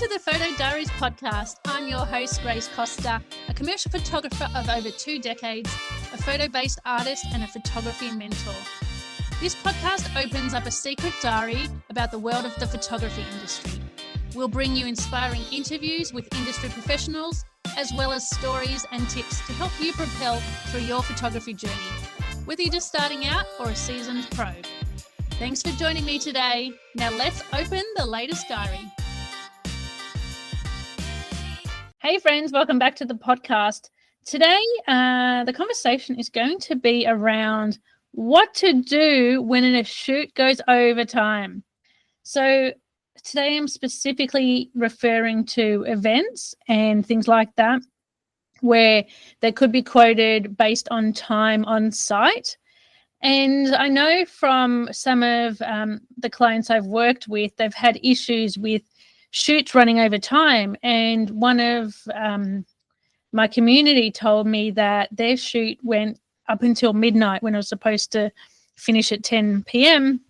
to the Photo Diaries podcast. I'm your host, Grace Costa, a commercial photographer of over 2 decades, a photo-based artist, and a photography mentor. This podcast opens up a secret diary about the world of the photography industry. We'll bring you inspiring interviews with industry professionals, as well as stories and tips to help you propel through your photography journey, whether you're just starting out or a seasoned pro. Thanks for joining me today. Now let's open the latest diary. Hey friends, welcome back to the podcast. Today, the conversation is going to be around what to do when a shoot goes over time. So today I'm specifically referring to events and things like that, where they could be quoted based on time on site. And I know from some of the clients I've worked with, they've had issues with shoots running over time. And one of my community told me that their shoot went up until midnight when it was supposed to finish at 10 p.m.,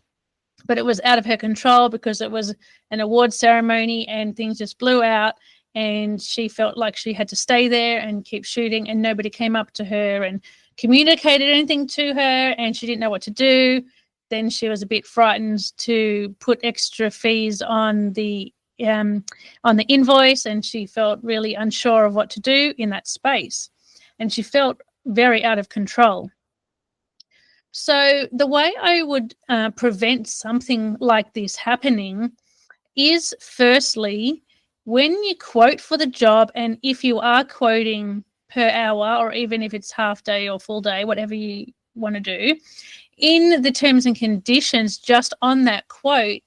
but it was out of her control because it was an award ceremony and things just blew out. And she felt like she had to stay there and keep shooting, and nobody came up to her and communicated anything to her, and she didn't know what to do. Then she was a bit frightened to put extra fees on the invoice, and she felt really unsure of what to do in that space, and she felt very out of control. So the way I would prevent something like this happening is, firstly, when you quote for the job, and if you are quoting per hour, or even if it's half day or full day, whatever you want to do, in the terms and conditions, just on that quote,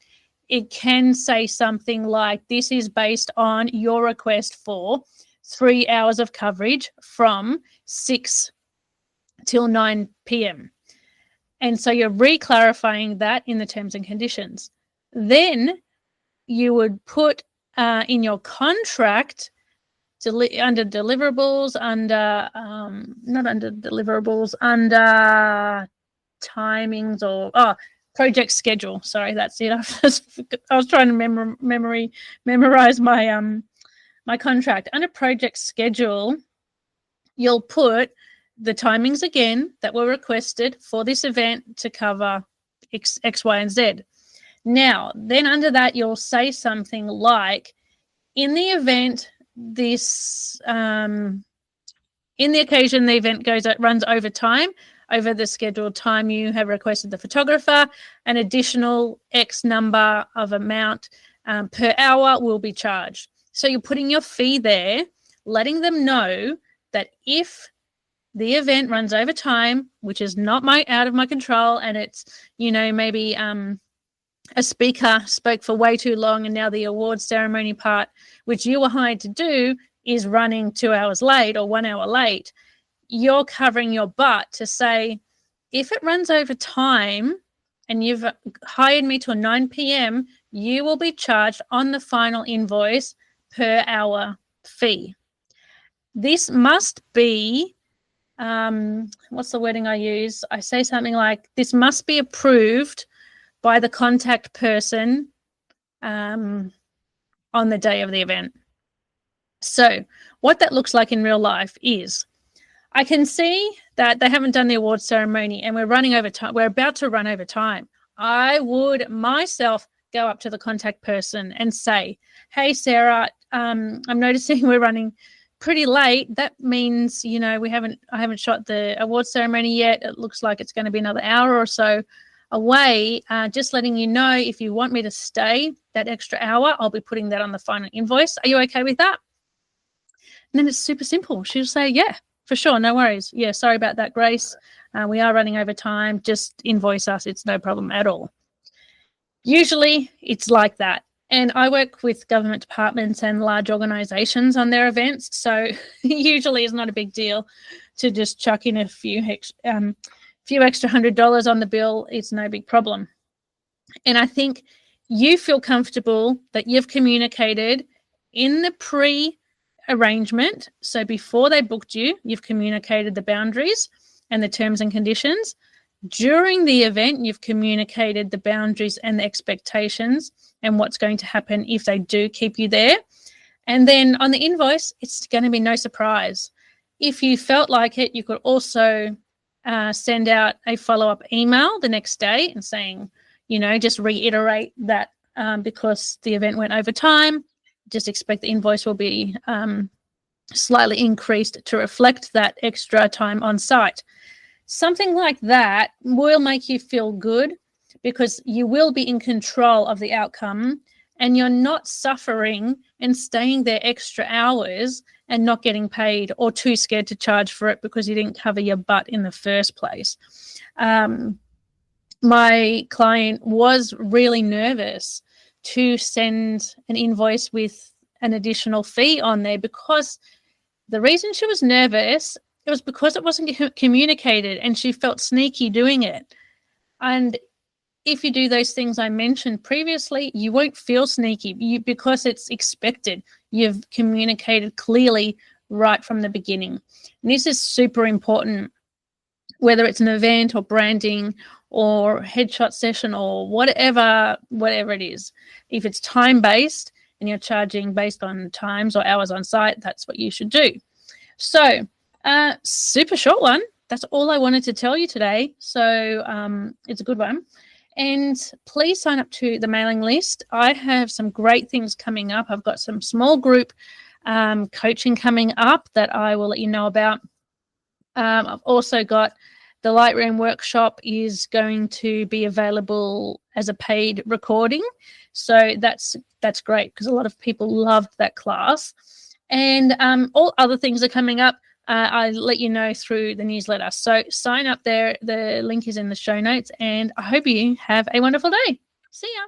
it can say something like, this is based on your request for 3 hours of coverage from 6 till 9 p.m. And so you're re-clarifying that in the terms and conditions. Then you would put in your contract, under deliverables, not under deliverables, under timings, or project schedule. Sorry, that's it. I was trying to memorize my my contract. Under project schedule, you'll put the timings again that were requested for this event to cover X, Y, and Z. Now, then under that, you'll say something like, in the event this, in the occasion the event runs over time, over the scheduled time you have requested the photographer, an additional X number of amount per hour will be charged. So you're putting your fee there, letting them know that if the event runs over time, which is not out of my control, and it's, maybe a speaker spoke for way too long, and now the award ceremony part, which you were hired to do, is running 2 hours late or 1 hour late, you're covering your butt to say, if it runs over time and you've hired me till 9 p.m., you will be charged on the final invoice per hour fee. This must be, what's the wording I use? I say something like, this must be approved by the contact person on the day of the event. So what that looks like in real life is, I can see that they haven't done the award ceremony and we're running over time. We're about to run over time. I would myself go up to the contact person and say, hey, Sarah, I'm noticing we're running pretty late. That means, I haven't shot the award ceremony yet. It looks like it's going to be another hour or so away. Just letting you know, if you want me to stay that extra hour, I'll be putting that on the final invoice. Are you okay with that? And then it's super simple. She'll say, yeah, for sure, no worries. Yeah, sorry about that, Grace. We are running over time. Just invoice us. It's no problem at all. Usually it's like that. And I work with government departments and large organizations on their events. So usually it's not a big deal to just chuck in a few extra $100 on the bill. It's no big problem. And I think you feel comfortable that you've communicated in the pre-arrangement. So before they booked you, you've communicated the boundaries and the terms and conditions. During the event, you've communicated the boundaries and the expectations and what's going to happen if they do keep you there. And then on the invoice, it's going to be no surprise. If you felt like it, you could also send out a follow-up email the next day and saying, just reiterate that because the event went over time, just expect the invoice will be slightly increased to reflect that extra time on site. Something like that will make you feel good because you will be in control of the outcome and you're not suffering and staying there extra hours and not getting paid or too scared to charge for it because you didn't cover your butt in the first place. My client was really nervous to send an invoice with an additional fee on there because the reason she was nervous, it was because it wasn't communicated and she felt sneaky doing it. And if you do those things I mentioned previously, you won't feel sneaky because it's expected. You've communicated clearly right from the beginning. And this is super important, whether it's an event or branding or headshot session or whatever it is. If it's time-based and you're charging based on times or hours on site, that's what you should do. So, super short one. That's all I wanted to tell you today. So it's a good one. And please sign up to the mailing list. I have some great things coming up. I've got some small group coaching coming up that I will let you know about. I've also got the Lightroom workshop is going to be available as a paid recording. So that's great because a lot of people loved that class. And all other things are coming up. I'll let you know through the newsletter. So sign up there. The link is in the show notes. And I hope you have a wonderful day. See ya.